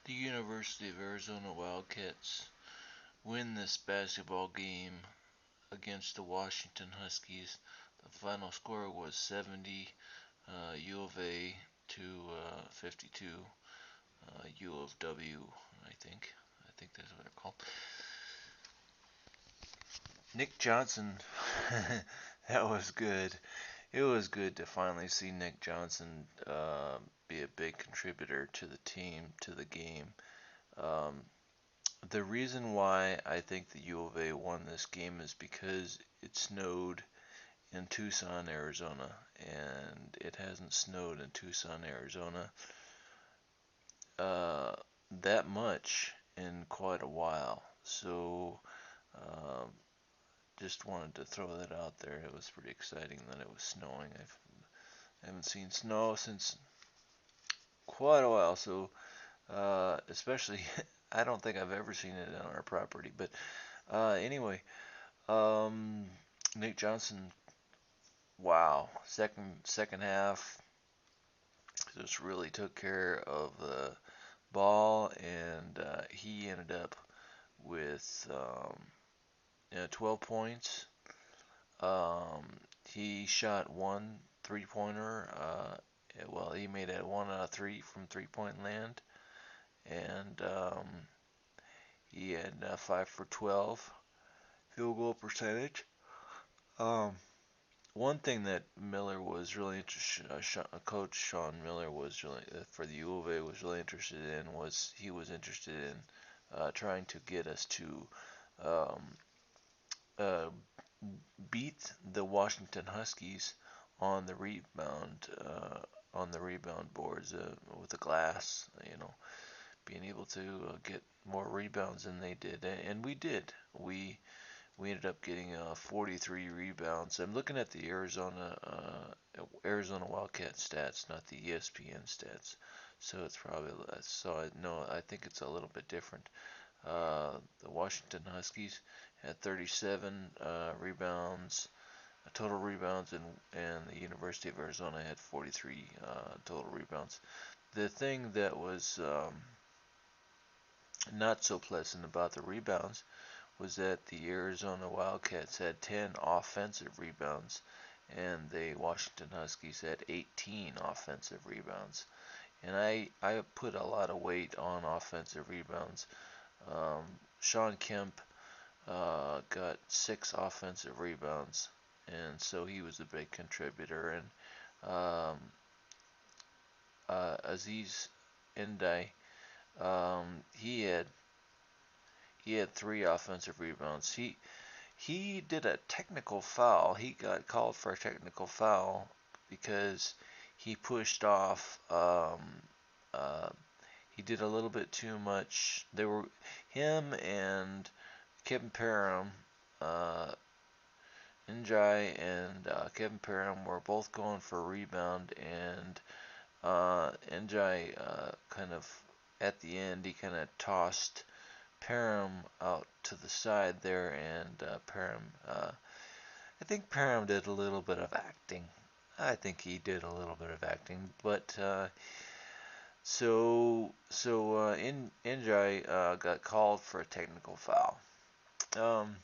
The University of Arizona Wildcats win this basketball game against the Washington Huskies. The final score was 70 U of A to 52 U of W, I think. I think that's what they're called. Nick Johnson, that was good. It was good to finally see Nick Johnson be a big contributor to the team, to the game. Um, the reason why I think the U of A won this game is because it snowed in Tucson, Arizona, and it hasn't snowed in Tucson, Arizona uh, that much in quite a while. So, um, just wanted to throw that out there. It was pretty exciting that it was snowing. I haven't seen snow since quite a while, so especially I don't think I've ever seen it on our property. But anyway, um, Nick Johnson, wow, second half just really took care of the ball, and he ended up with 12 points. Um, he shot one three-pointer. Well, he made it 1 out of 3 from three-point land, and he had 5 for 12 field goal percentage. Um, One thing that Miller was really interested, Coach Sean Miller was really for the U of A was really interested in was he was interested in trying to get us to um, uh, beat the Washington Huskies on the rebound boards with the glass, being able to get more rebounds than they did, and we did. We ended up getting 43 rebounds. I'm looking at the Arizona Wildcat stats, not the ESPN stats. So it's probably less. So I think it's a little bit different. The Washington Huskies had 37 rebounds, total rebounds, and the University of Arizona had 43 total rebounds. The thing that was not so pleasant about the rebounds was that the Arizona Wildcats had 10 offensive rebounds and the Washington Huskies had 18 offensive rebounds. And I put a lot of weight on offensive rebounds. Um, Sean Kemp got 6 offensive rebounds, and so he was a big contributor. And Aziz Ndai, he had 3 offensive rebounds. He did a technical foul. He got called for a technical foul because he pushed off. Uh, he did a little bit too much. There were him and Kevin Parham, uh, Njai and Kevin Parham were both going for a rebound, and Njai kind of at the end he kind of tossed Parham out to the side there, and I think Parham did a little bit of acting. I think he did a little bit of acting, but Njai got called for a technical foul. Um,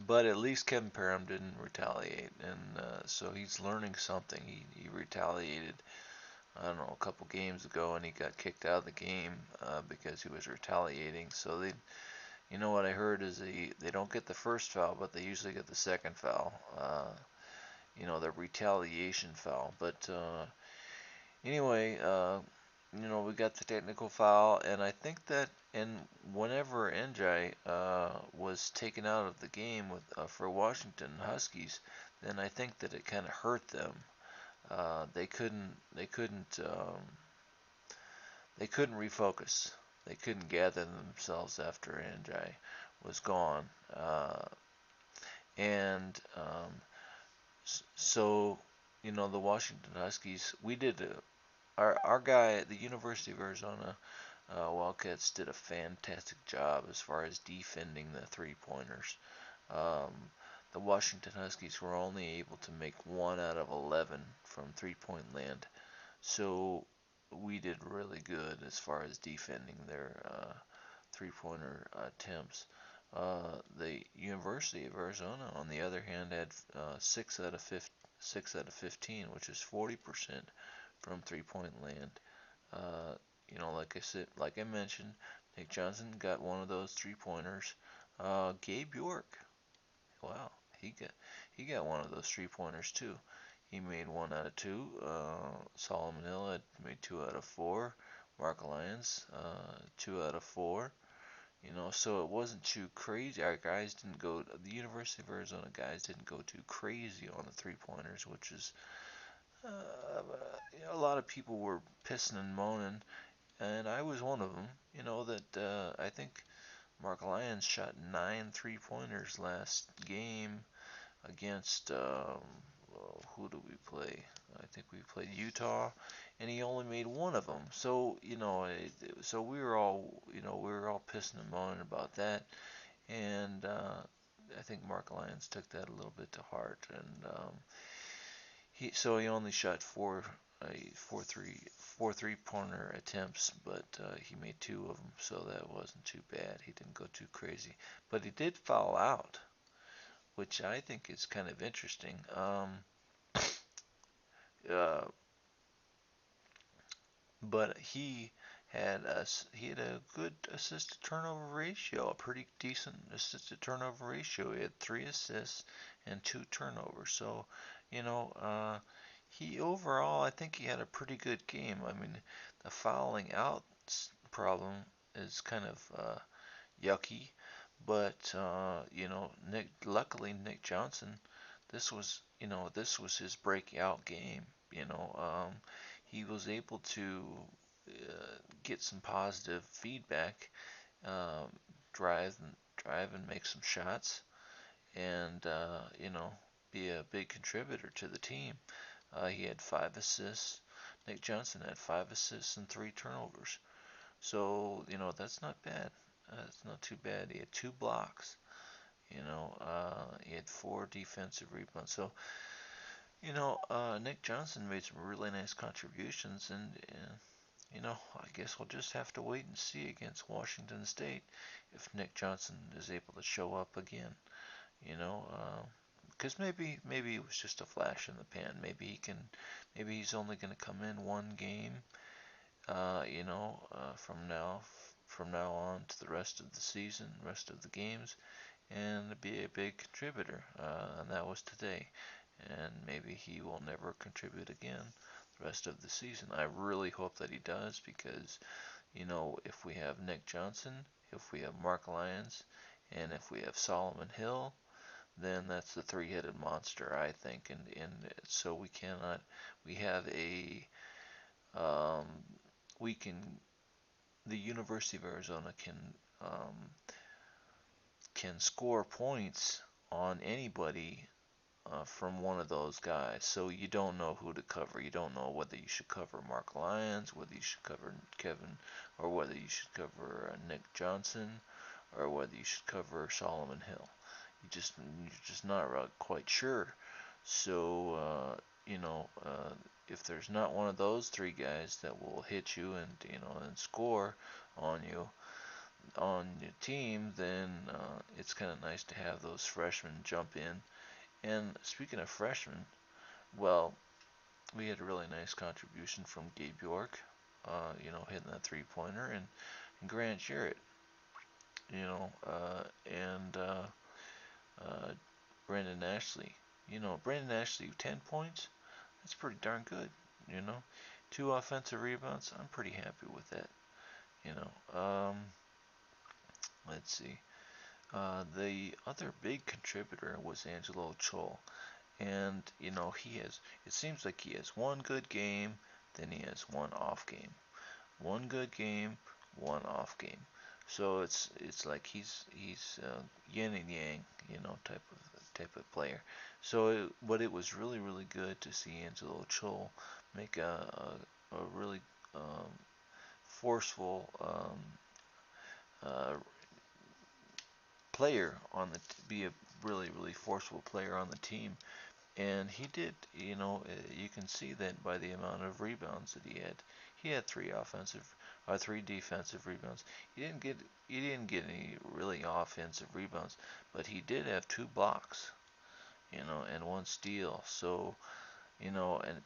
but at least Kevin Parham didn't retaliate, and so he's learning something. He retaliated, I don't know, a couple games ago, and he got kicked out of the game because he was retaliating. So what I heard is they don't get the first foul, but they usually get the second foul. The retaliation foul. But anyway, we got the technical foul, and I think that whenever NJ was taken out of the game for Washington Huskies, then I think that it kind of hurt them. They couldn't refocus. They couldn't gather themselves after NJ was gone, and so the Washington Huskies. We did our guy at the University of Arizona Wildcats did a fantastic job as far as defending the three-pointers. Um, the Washington Huskies were only able to make 1 out of 11 from three-point land. So we did really good as far as defending their three-pointer attempts. The University of Arizona, on the other hand, had 6 out of 15, which is 40% from three-point land. Uh, like I said, like I mentioned, Nick Johnson got one of those three-pointers. Gabe York, wow, he got one of those three-pointers too. He made 1 out of 2. Solomon Hill had made 2 out of 4. Mark Lyons, 2 out of 4. So it wasn't too crazy. Our guys didn't go. The University of Arizona guys didn't go too crazy on the three-pointers, which is a lot of people were pissing and moaning, and I was one of them. I think Mark Lyons shot 9 three-pointers last game against who do we play? I think we played Utah, and he only made one of them. So so we were all pissing and moaning about that, and I think Mark Lyons took that a little bit to heart, and he only shot four three-pointer attempts, but he made 2 of them, so that wasn't too bad. He didn't go too crazy, but he did foul out, which I think is kind of interesting. Uh, but he had a good assist to turnover ratio, a pretty decent assist to turnover ratio. He had 3 assists and 2 turnovers. So, he overall, I think he had a pretty good game. I mean, the fouling out problem is kind of yucky, but luckily Nick Johnson, this was his breakout game. He was able to get some positive feedback, um, drive and make some shots, and be a big contributor to the team. He had 5 assists. Nick Johnson had 5 assists and 3 turnovers. So that's not bad. It's not too bad. He had 2 blocks. He had 4 defensive rebounds. So Nick Johnson made some really nice contributions, and I guess we'll just have to wait and see against Washington State if Nick Johnson is able to show up again. Because maybe it was just a flash in the pan. Maybe he's only going to come in one game. From now on to the rest of the season, rest of the games, and be a big contributor. And that was today. And maybe he will never contribute again the rest of the season. I really hope that he does, because if we have Nick Johnson, if we have Mark Lyons, and if we have Solomon Hill, then that's the three-headed monster, I think. And so we have um, we can, the University of Arizona can score points on anybody from one of those guys. So you don't know who to cover. You don't know whether you should cover Mark Lyons, whether you should cover Kevin, or whether you should cover Nick Johnson, or whether you should cover Solomon Hill. You're just not quite sure. So if there's not one of those 3 guys that will hit you and score on you on your team, then it's kind of nice to have those freshmen jump in. And speaking of freshmen, well, we had a really nice contribution from Gabe York, hitting that three-pointer, and Grant Jarrett, and Brandon Ashley. Brandon Ashley, 10 points. That's pretty darn good. You know, 2 offensive rebounds. I'm pretty happy with that. You know, let's see. The other big contributor was Angelo Chol, and he has. It seems like he has one good game, then he has one off game. One good game, one off game. So it's like he's yin and yang, type of player. But it was really really good to see Angelo Chol make a really forceful uh, player be a really really forceful player on the team, and he did. You can see that by the amount of rebounds that he had. he had three defensive rebounds. He didn't get any really offensive rebounds, but he did have 2 blocks, and 1 steal. So,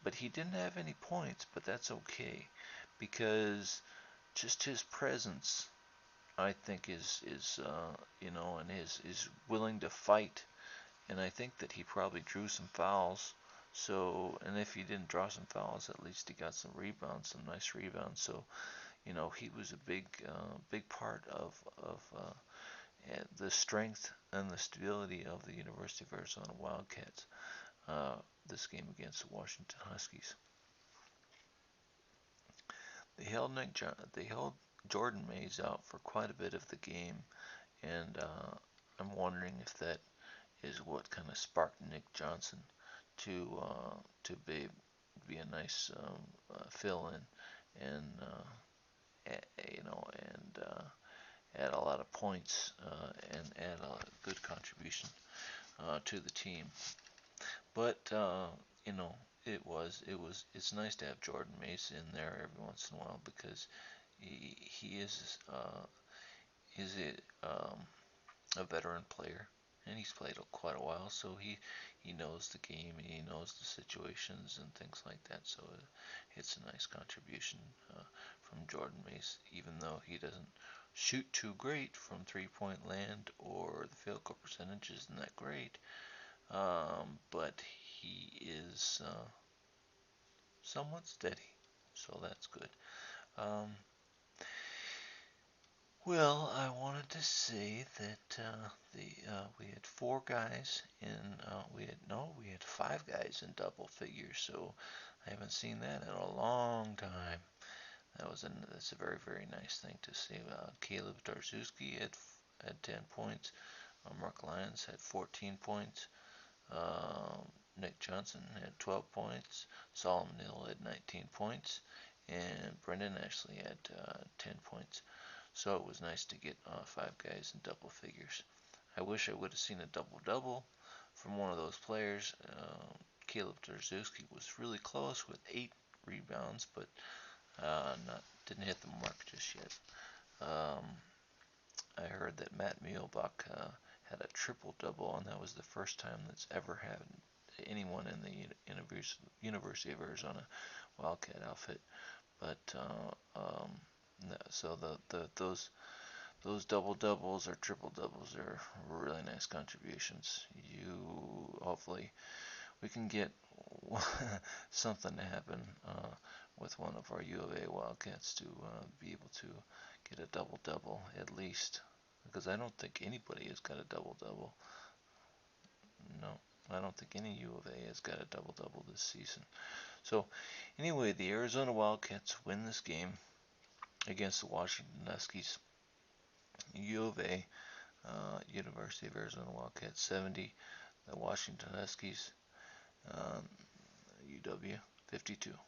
but he didn't have any points, but that's okay, because just his presence, I think, and is willing to fight, and I think that he probably drew some fouls. So, and if he didn't draw some fouls, at least he got some rebounds, some nice rebounds. So, he was a big part of the strength and the stability of the University of Arizona Wildcats. This game against the Washington Huskies. They held Jordan Mays out for quite a bit of the game, and I'm wondering if that is what kind of sparked Nick Johnson to be a nice fill in, and add a lot of points, and add a good contribution to the team. But it's nice to have Jordan Mace in there every once in a while, because he is a veteran player, and he's played quite a while, so he knows the game, and he knows the situations and things like that. So it's a nice contribution from Jordan Mace, even though he doesn't shoot too great from 3-point land, or the field goal percentage isn't that great. But he is somewhat steady, so that's good. Um, well, I wanted to say that we had 4 guys we had 5 guys in double figures, so I haven't seen that in a long time. That's a very, very nice thing to see. Caleb Darzewski had 10 points. Mark Lyons had 14 points. Nick Johnson had 12 points. Solomon Hill had 19 points. And Brendan Ashley had 10 points. So it was nice to get 5 guys in double figures. I wish I would have seen a double-double from one of those players. Caleb Darzewski was really close with 8 rebounds, but didn't hit the mark just yet. I heard that Matt Mielbach had a triple-double, and that was the first time that's ever happened to anyone in the University of Arizona Wildcat outfit. But so those double-doubles or triple-doubles are really nice contributions. Hopefully we can get something to happen with one of our U of A Wildcats to be able to get a double-double at least, because I don't think anybody has got a double-double. No, I don't think any U of A has got a double-double this season. So anyway, the Arizona Wildcats win this game against the Washington Huskies. U of A, University of Arizona Wildcats 70, the Washington Huskies, UW 52.